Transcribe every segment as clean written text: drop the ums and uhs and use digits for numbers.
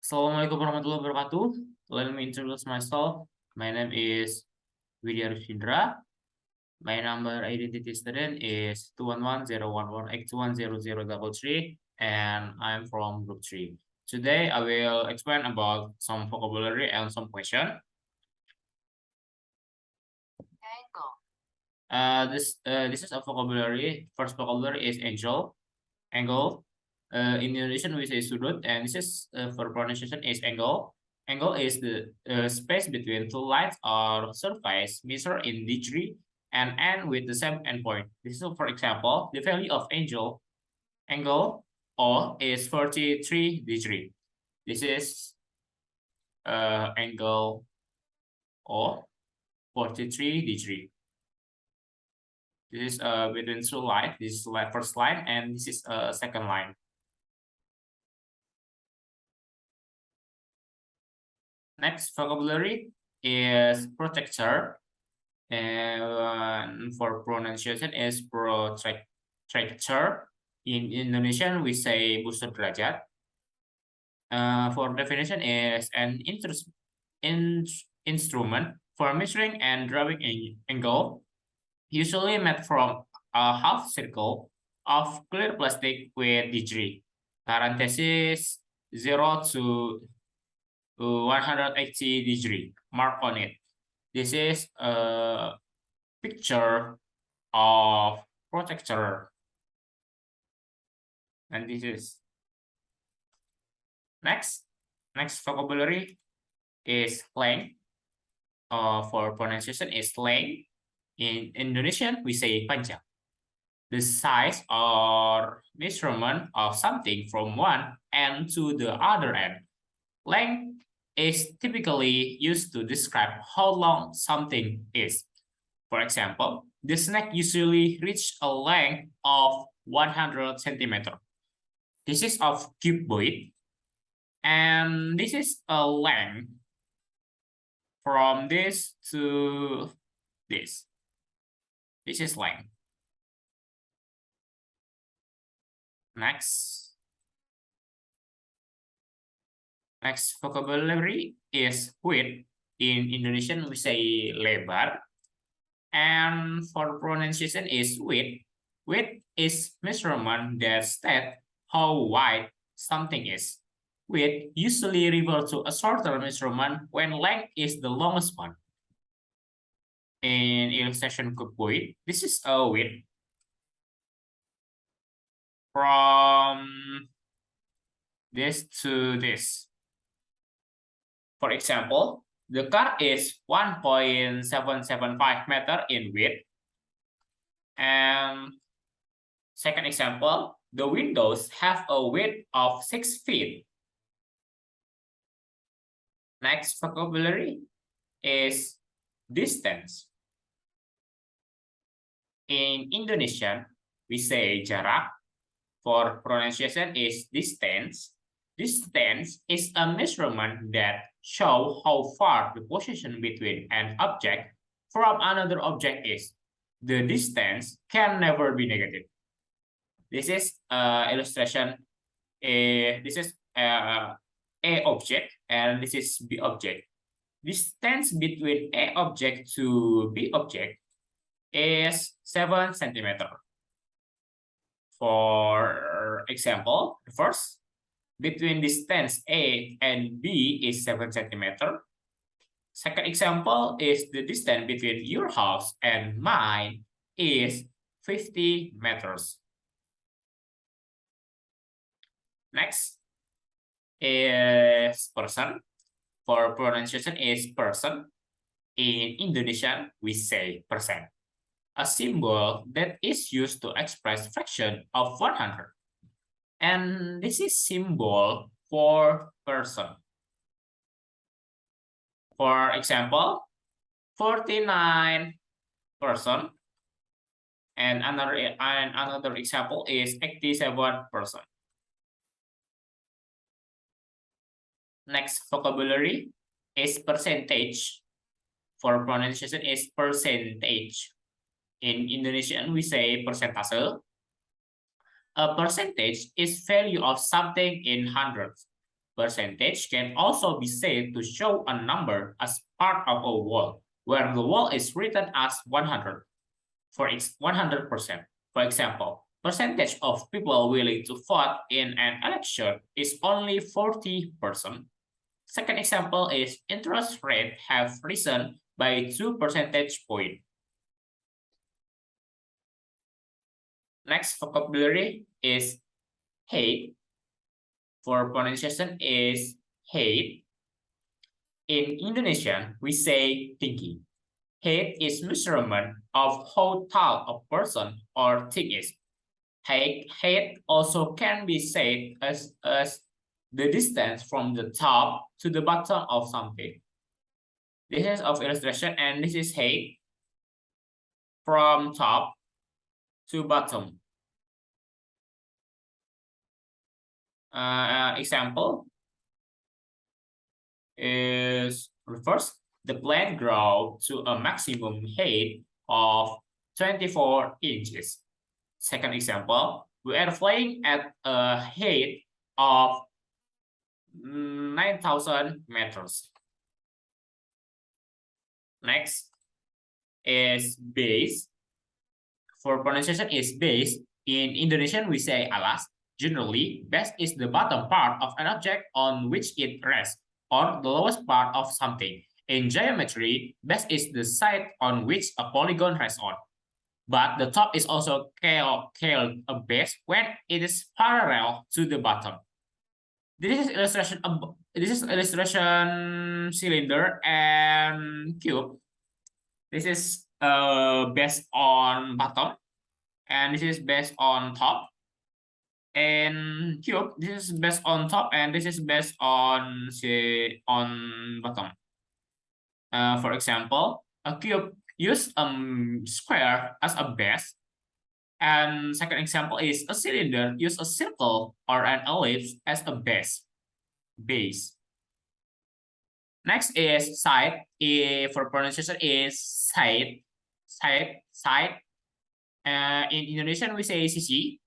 Assalamualaikum warahmatullahi wabarakatuh. Let me introduce myself. My name is Widya Ruswindra. My number identity student is 211-011-821-0033, and I'm from group 3. Today, I will explain about some vocabulary and some question. This is a vocabulary. First vocabulary is angel, angle. In Indonesian we say sudut, and this is for pronunciation is angle. Angle is the space between two lines or surface measured in degree and end with the same endpoint. This is, for example, the value of angle O is 43 degree. This is angle O 43 degree. This is between two lines. This is first line, and this is second line. Next vocabulary is protector, and for pronunciation is protractor. In Indonesian we say busur derajat. For definition is an instrument for measuring and drawing angle, usually made from a half circle of clear plastic with degree, parenthesis 0 to 180 degree mark on it. This is a picture of protector, and this is next vocabulary is length. For pronunciation is length. In Indonesian we say panjang, the size or measurement of something from one end to the other end. Length is typically used to describe how long something is. For example, the snake usually reaches a length of 100 centimeters. This is of cuboid, and this is a length from this to this. This is length. Next vocabulary is width. In Indonesian we say lebar, and for pronunciation is width. Width is measurement that states how wide something is. Width usually refers to a shorter measurement when length is the longest one. In illustration cuboid, this is a width from this to this. For example, the car is 1.775 meter in width. And second example, the windows have a width of 6 feet. Next vocabulary is distance. In Indonesian, we say jarak. For pronunciation is distance. Distance is a measurement that shows how far the position between an object from another object is. The distance can never be negative. This is illustration. This is A object, and this is B object. Distance between A object to B object is 7 centimeters. For example, the first, between distance A and B is 7 centimeters. Second example is the distance between your house and mine is 50 meters. Next is person. For pronunciation is person. In Indonesian, we say persen, a symbol that is used to express fraction of 100. And this is symbol for person. For example, 49 person, and another example is 87 person. Next vocabulary is percentage. For pronunciation is percentage. In Indonesian we say persentase. A percentage is value of something in hundreds. Percentage can also be said to show a number as part of a wall, where the wall is written as 100 for its 100%. For example, percentage of people willing to vote in an election is only 40%. Second example is interest rate have risen by 2 percentage points. Next vocabulary is hate. For pronunciation is hate. In Indonesian, we say tinggi. Hate is measurement of how tall a person or thing is. Height also can be said as the distance from the top to the bottom of something. This is of illustration, and this is height from top to bottom. Example is first, the plant grow to a maximum height of 24 inches. Second example, we are flying at a height of 9,000 meters. Next is base. For pronunciation is base. In Indonesian, we say alas. Generally, base is the bottom part of an object on which it rests, or the lowest part of something. In geometry, base is the side on which a polygon rests on. But the top is also called a base when it is parallel to the bottom. This is illustration cylinder and cube. This is based on bottom, and this is based on top. And cube, this is based on top, and this is based on bottom. For example, a cube use square as a base. And second example is a cylinder use a circle or an ellipse as a base. Next is side. For pronunciation is side. In Indonesian we say sisi.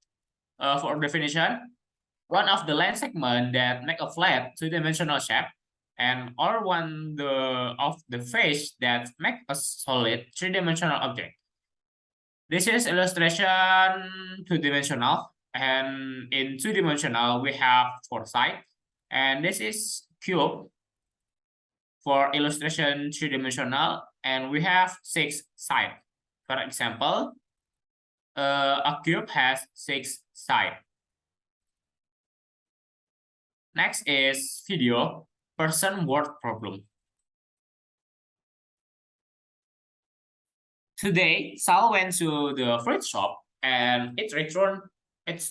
For definition, one of the line segment that make a flat two-dimensional shape, and or one of the face that make a solid three-dimensional object. This is illustration two-dimensional, and in two-dimensional we have 4 sides, and this is cube. For illustration three-dimensional, and we have 6 sides. For example, a cube has 6 sides. Next is video, person word problem. Today, Sal went to the fruit shop and it's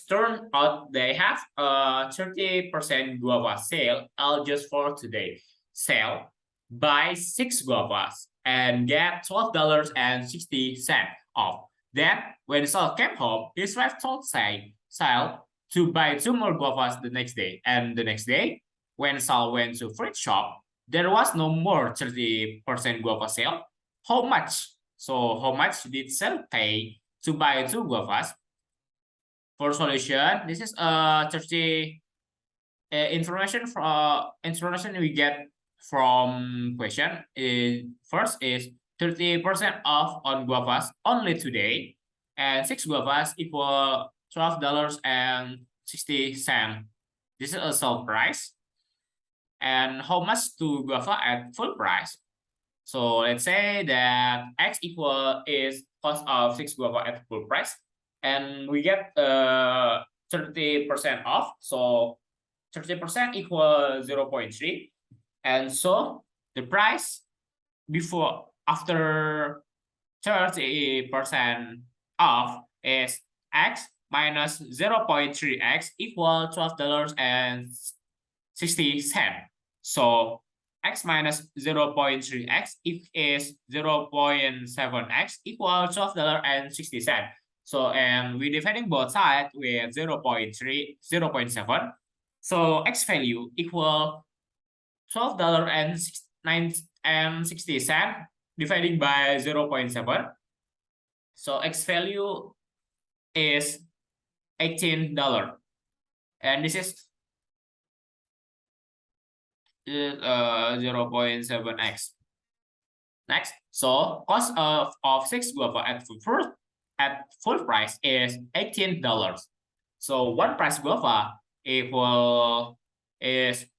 turned out they have a 30% guava sale all just for today. Sale, buy 6 guavas and get $12.60 off. Then, when Sal came home, his wife told Sal to buy 2 more guavas the next day. And the next day, when Sal went to fruit shop, there was no more 30% guava sale. How much? So how much did Sal pay to buy 2 guavas? For solution, this is 30 information we get from question. First is 30% off on guavas only today, and 6 guavas equal $12.60. This is a sale price. And how much to guava at full price? So let's say that X is cost of 6 guava at full price, and we get 30% off. So 30% equal 0.3, and so the price after 30% off is X minus 0.3X equal $12.60. So X minus 0.3X is 0.7X equal $12.60. So, and we're dividing both sides with 0.7. So X value equal $12.60 dividing by 0.7. So X value is $18. And this is is 0.7x. Next, so cost of 6 guava at full price is $18. So one price guava is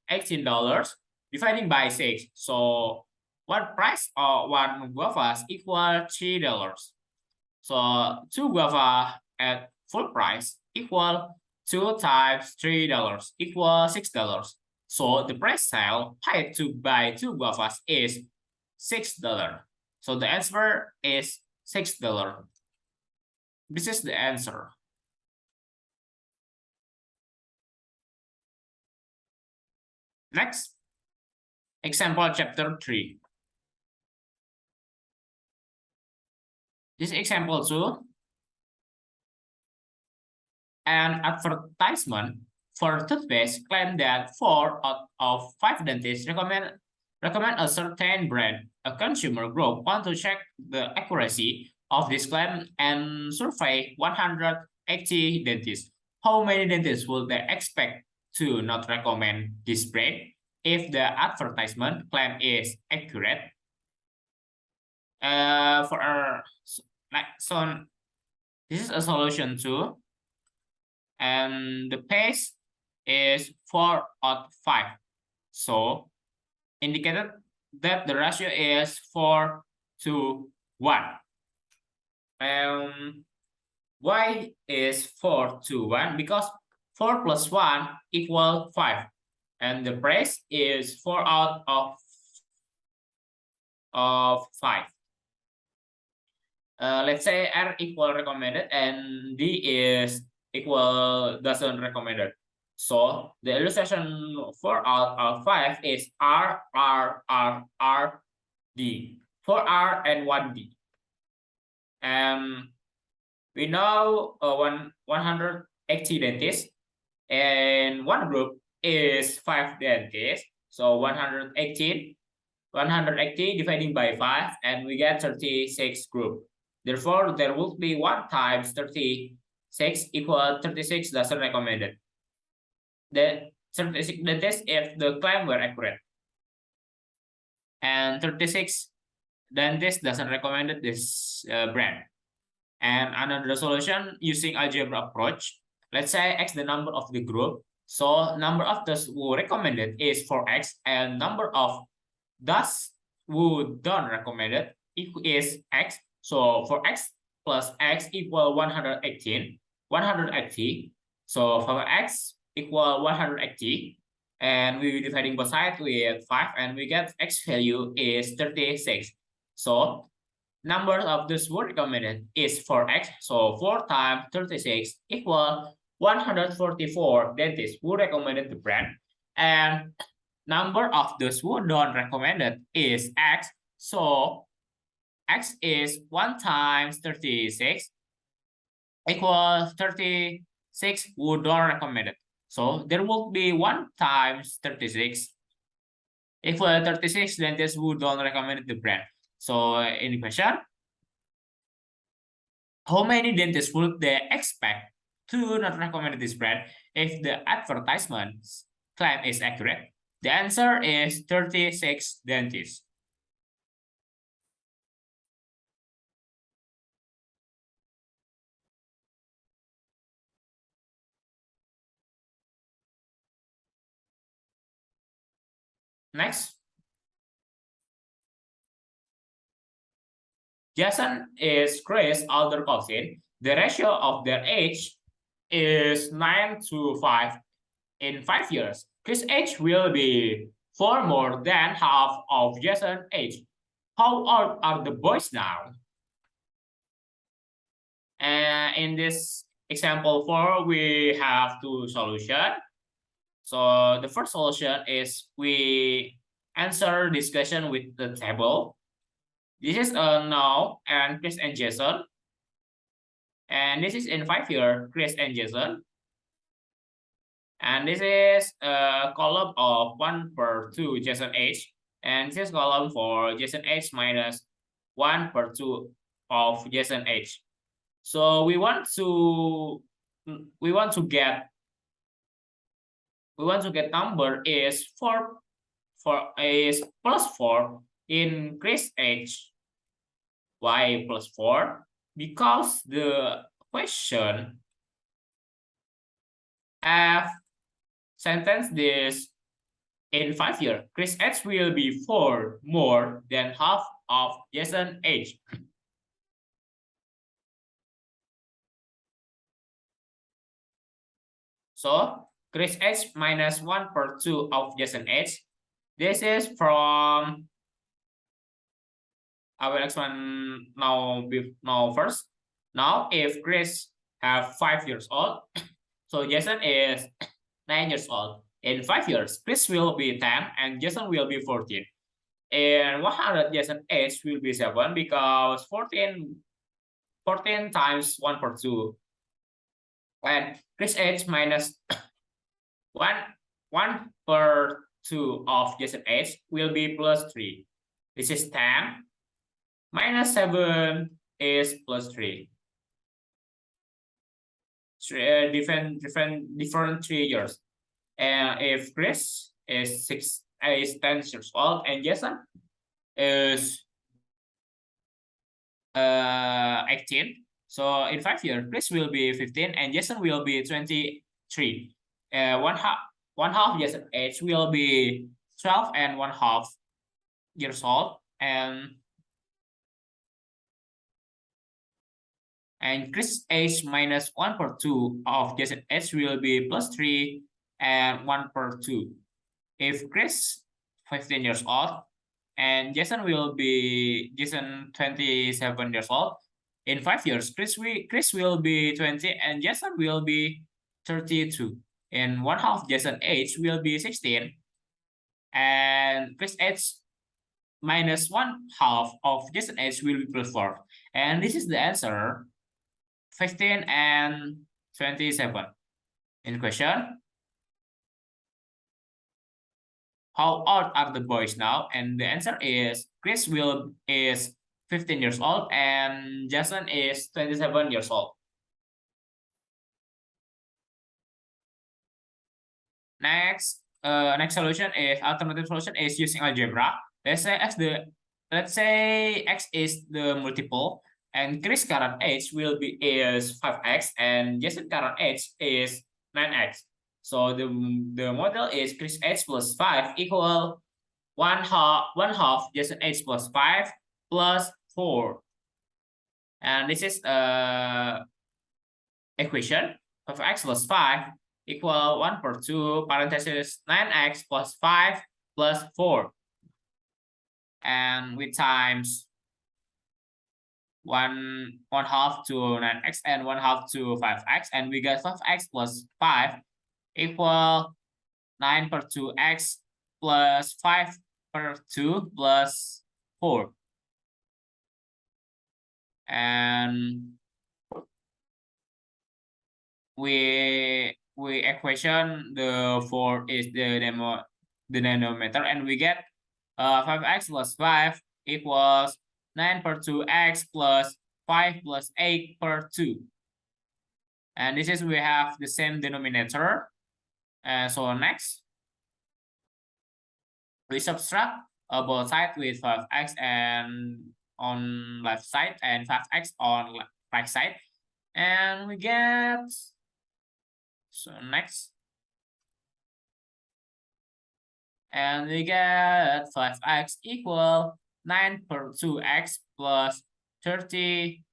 $18 dividing by 6. So one price or one guavas equal $3. So two guava at full price equal 2 times $3 equal $6. So the price sale paid to buy two guavas is $6. So the answer is $6. This is the answer. Next, example chapter 3. This example 2. An advertisement for toothpaste claimed that 4 out of 5 dentists recommend a certain brand. A consumer group want to check the accuracy of this claim and survey 180 dentists. How many dentists would they expect to not recommend this brand if the advertisement claim is accurate? So this is a solution too, and the pace is 4 out of 5. So indicated that the ratio is 4 to 1. Why is 4 to 1? Because 4 plus 1 equal 5. And the price is 4 out of 5. Let's say R equal recommended and D is equal doesn't recommended. So the illustration 4 out of 5 is R, R, R, R, D. 4R and 1D. And we know 180 dentists, and one group is 5 dentists. So 180 dividing by 5, and we get 36 group. Therefore, there will be 1 times 36 equal 36 doesn't recommended. The 36 dentists if the claim were accurate. And 36 dentists doesn't recommend this brand. And another solution using algebra approach. Let's say X the number of the group. So number of those who recommended is 4X, and number of those who don't recommend it is X. So for X plus X equal 180. So for X equal 180. And we will dividing both sides with 5, and we get X value is 36. So number of those who recommended is 4X. So 4 times 36 equal 144 dentists who recommended the brand. And number of those who don't recommend it is X. So X is 1 times 36 equals 36 who don't recommend it. So there will be 1 times 36 equal 36 dentists who don't recommend the brand. So in the question, how many dentists would they expect to not recommend this brand if the advertisement claim is accurate? The answer is 36 dentists. Next. Jason is Chris' older cousin. The ratio of their age is 9 to 5 in 5 years. Chris' age will be 4 more than half of Jason's age. How old are the boys now? And in this example 4, we have 2 solutions. So the first solution is we answer this question with the table. This is now and Chris and Jason. And this is in 5 year, Chris and Jason. And this is a column of 1 per 2 Jason age. And this is column for Jason age minus 1 per 2 of Jason age. So we want to get number is 4 is plus 4 in Chris H. Why plus 4? Because the question have sentenced this in 5 years. Chris H will be 4 more than half of Jason H. So Chris H minus 1/2 of Jason H. This is from, I will explain now first. Now if Chris have 5 years old, so Jason is 9 years old. In 5 years, Chris will be 10 and Jason will be 14. And 100 Jason H will be 7 because 14 times 1/2. And Chris H minus 1/2 of Jason H will be plus 3. This is 10 minus 7 is plus 3. Different 3 years. And if Chris is 10 years old and Jason is 18, so in 5 years Chris will be 15 and Jason will be 23. One half Jason age will be 12 and 1/2 years old, and Chris age minus 1/2 of Jason age will be plus 3 and 1/2. If Chris 15 years old and Jason 27 years old, in 5 years Chris will be 20 and Jason will be 32. In 1/2 Jason age will be 16 and Chris age minus 1/2 of Jason age will be plus 4. And this is the answer, 15 and 27. In question, how old are the boys now? And the answer is Chris is 15 years old and Jason is 27 years old. Next solution is alternative solution is using algebra. Let's say x is the multiple and Chris current age is 5x and Jason current age is 9x. So the model is Chris age plus 5 equal 1/2 Jason age plus 5 plus 4. And this is equation of x plus 5 equal 1/2 parenthesis 9x plus 5 plus 4. And we times 1/2 to 9x and 1/2 to 5x, and we get 5x plus 5 equal 9/2x plus 5/2 plus 4. And we equation the 4 is the denominator, and we get 5x plus 5 equals 9/2x plus 5 plus 8/2. And this is, we have the same denominator. So next, we subtract both sides with 5x and on left side and 5x on right side, and we get, so next, and we get 5x equal 9/2x plus 13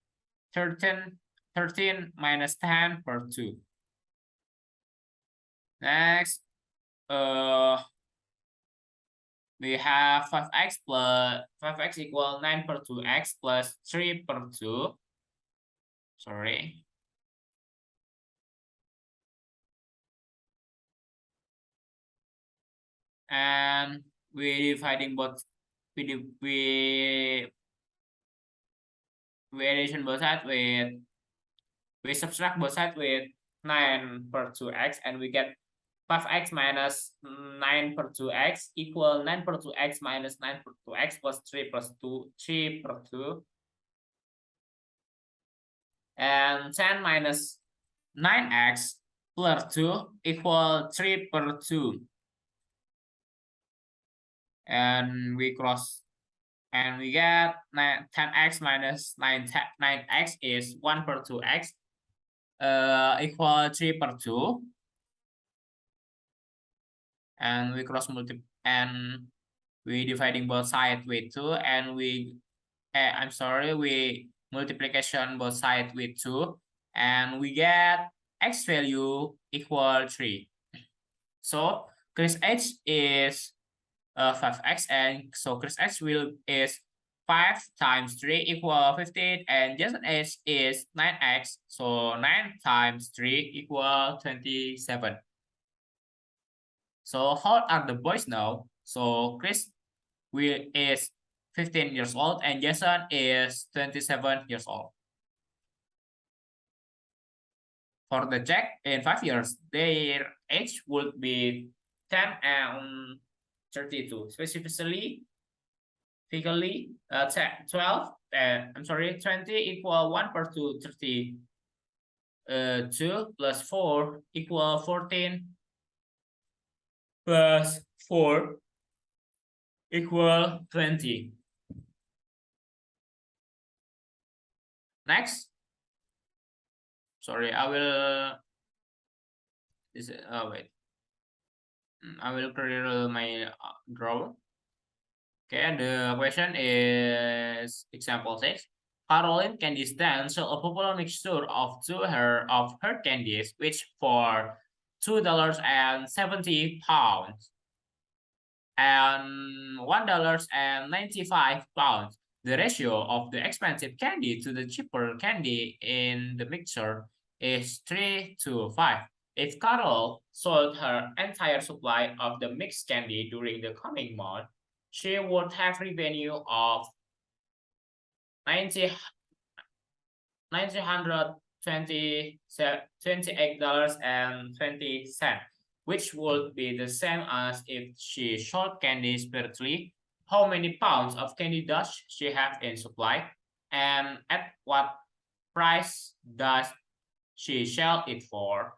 minus 10/2. Next, we have 5x equal 9/2x plus 3/2. Sorry. And we dividing both, we addition both sides with, we subtract both sides with 9/2x, and we get 5x minus 9/2x equal 9/2x minus 9/2x plus 3/2, and 10 minus 9x plus 2 equal 3/2. and we cross, and we get 10x minus 9x is 1 per 2x equal 3 per 2, and we cross multiply, and we dividing both sides with 2, and we we multiplication both sides with 2, and we get x value equal 3. So Chris h is 5x, and so Chris h will is 5 times 3 equal 15, and Jason h is 9x, so 9 times 3 equal 27. So how old are the boys now? So Chris is 15 years old, and Jason is 27 years old. For the Jack, in 5 years, their age would be 10 and 32. Specifically, 12, 20 equal 1 per 2, 30. 2 plus 4 equal 14 plus 4 equal 20. Next. Sorry, I will wait. I will clear my draw. Okay, the question is example 6. Caroline candy stand sell a popular mixture of her candies, which for $2.70 and $1.95. The ratio of the expensive candy to the cheaper candy in the mixture is 3 to 5. If Carol sold her entire supply of the mixed candy during the coming month, she would have revenue of 90 $28.20, which would be the same as if she sold candy separately. How many pounds of candy does she have in supply, and at what price does she sell it for?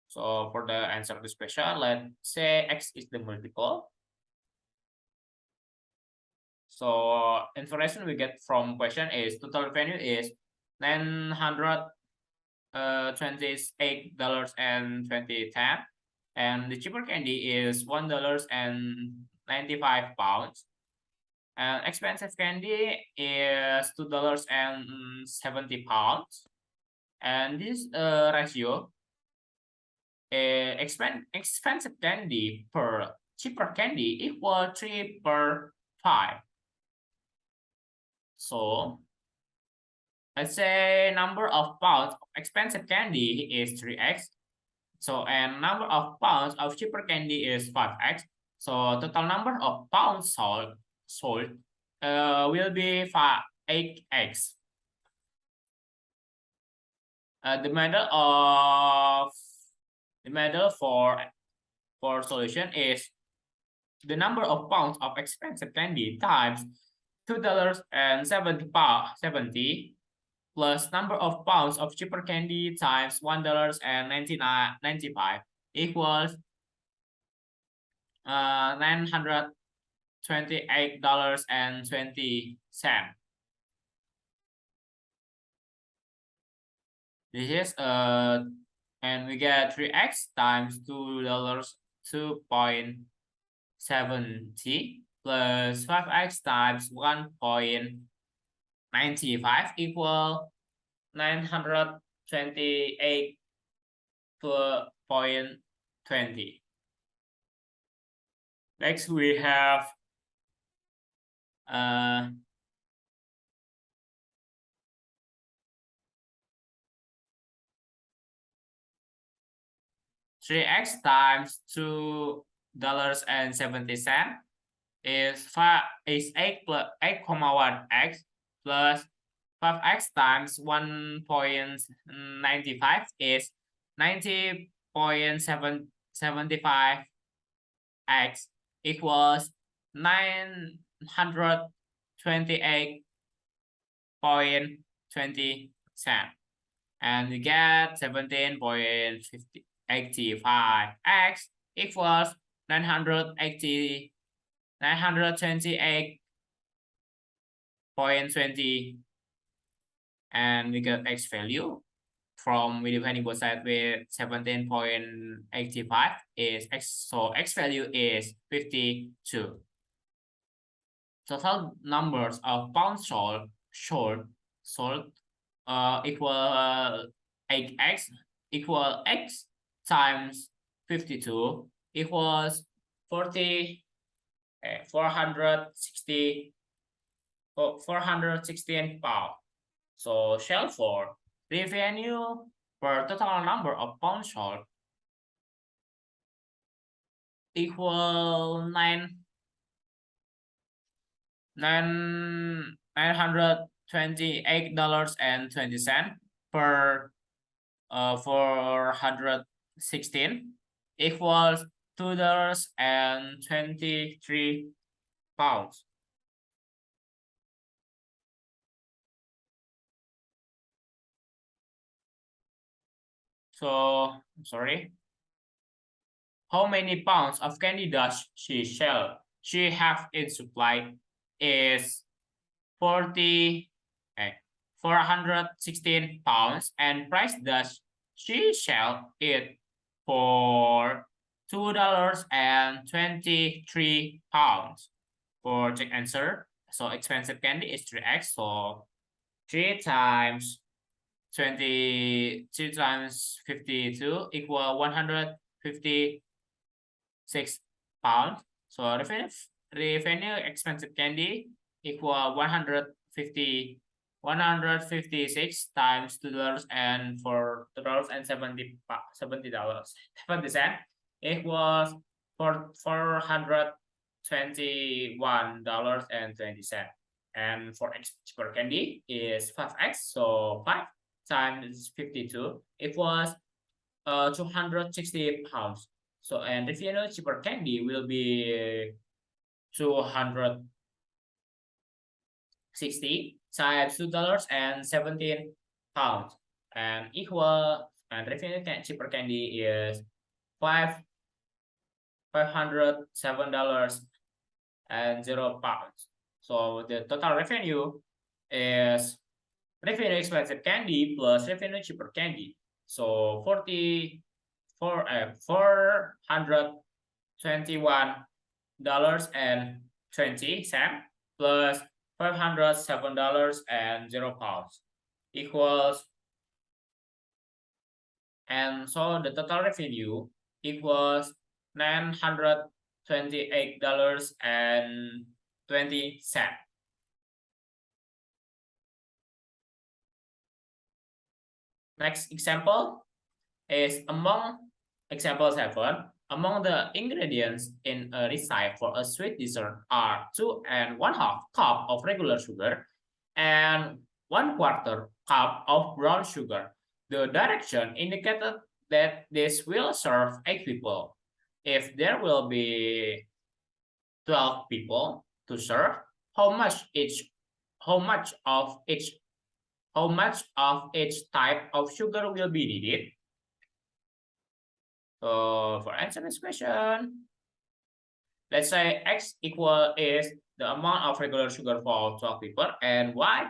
So for the answer to this question, let's say x is the multiple. So information we get from question is total revenue is $928.20, and the cheaper candy is $1.95, and expensive candy is $2.70, and this ratio expensive candy per cheaper candy equal 3 per 5. So let's say number of pounds of expensive candy is 3x. So and number of pounds of cheaper candy is 5x. So total number of pounds sold will be 8x. The model for solution is the number of pounds of expensive candy times $2.70 plus number of pounds of cheaper candy times $1.95 equals $928.20. This is and we get 3x times $2.70 plus 5x times 1.95 equal 928.20. Next we have 3x times $2.70 is 8.1x plus 5x times 1.95 is 90.75x equals 928.20, and we get 17.85x equals 980 928.20, and we get x value from we defining both sides with 17.85 is x, so x value is 52. Total numbers of pounds sold equal 8x equal x times 52 equals 416 pounds. So shell for revenue per total number of pounds sold equal 928.20 per 416 equals £2.23. So sorry. How many pounds of candy does she sell? She have in supply is 416 pounds, and price does she sell it for $2.23 for check answer. So expensive candy is 3x, so 3 times 22 times 52 equal 156 pounds. So revenue expensive candy equal 156 times $2 and for $2.70 equals $421.20. And for x per candy is 5x, so 5 times 52 equals 260 pounds. So and revenue cheaper candy will be 260 times $2.17 and equal, and revenue cheaper candy is $507.00. So the total revenue is revenue expensive candy plus revenue cheaper candy. So $421.20 plus $507.00 equals, and so the total revenue equals $928.20. Next example is example 7. Among the ingredients in a recipe for a sweet dessert are 2½ cup of regular sugar and 1/4 cup of brown sugar. The direction indicated that this will serve 8 people. If there will be 12 people to serve, how much of each type of sugar will be needed? So for answering this question, let's say X is the amount of regular sugar for 12 people and Y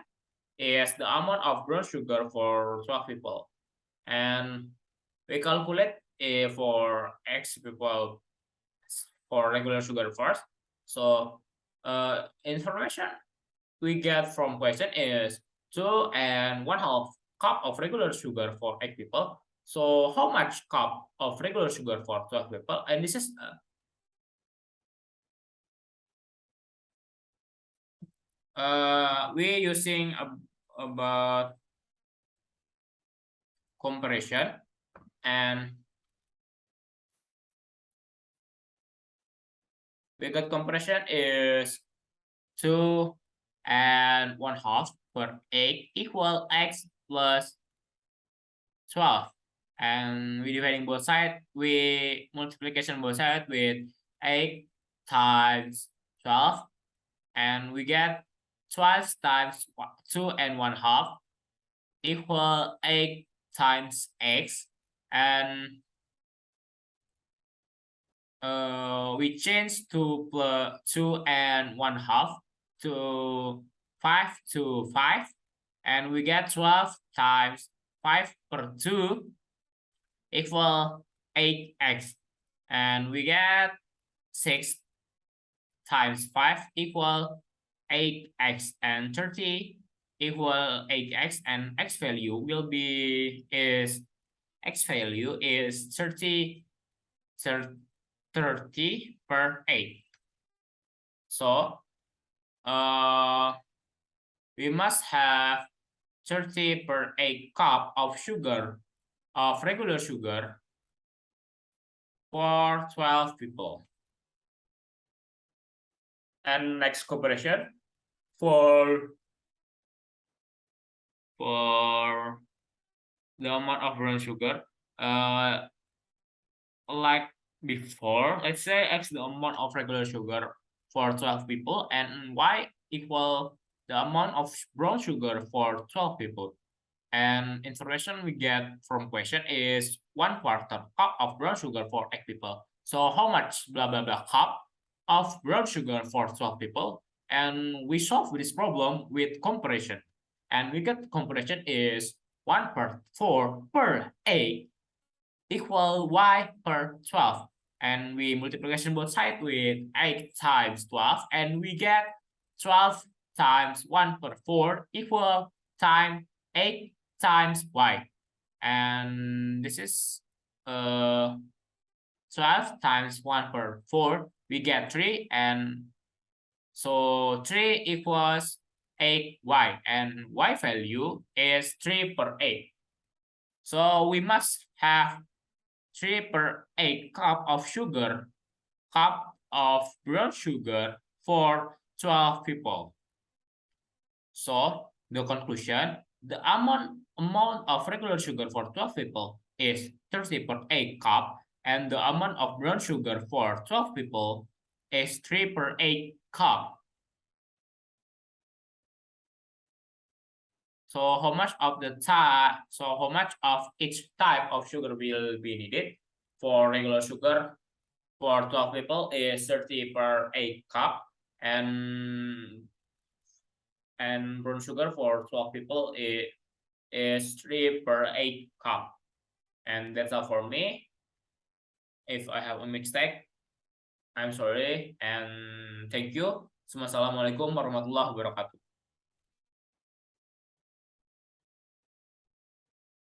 is the amount of brown sugar for 12 people. And we calculate for X people for regular sugar first. So information we get from question is 2½ cup of regular sugar for 8 people. So how much cup of regular sugar for 12 people? And this is we using about comparison, and we got comparison is 2½ per 8 equal x plus 12, and we dividing both sides, we multiplication both sides with 8 times 12, and we get 12 times 2½ equal 8 times x, and we change 2 and 1/2 to 5 to 5, and we get 12 times 5 per 2 equal 8x, and we get 6 times 5 equal 8x, and 30 equal 8x, and x value will be is x value is 30 per 8. So we must have 30 per 8 cup of sugar, of regular sugar, for 12 people. And next comparison for the amount of brown sugar, like before, let's say x the amount of regular sugar for 12 people, and y equal the amount of brown sugar for 12 people. And information we get from question is 1/4 cup of brown sugar for 8 people. So how much blah blah blah cup of brown sugar for 12 people? And we solve this problem with comparison. And we get comparison is 1/4 per 8 equal y per 12. And we multiplication both sides with 8 times 12, and we get 12 times 1/4 equal time 8 times y, and this is 12 times 1/4, we get 3, and so 3 equals 8y, and y value is 3 per 8. So we must have 3 per 8 cup of sugar, cup of brown sugar for 12 people. So the conclusion, the amount of regular sugar for 12 people is 30 per 8 cup, and the amount of brown sugar for 12 people is 3 per 8 cup. So how much of each type of sugar will be needed? For regular sugar for 12 people is 30 per 8 cup, and brown sugar for 12 people is 3 per 8 cup. And that's all for me. If I have a mistake, I'm sorry, and thank you. Assalamualaikum warahmatullahi wabarakatuh.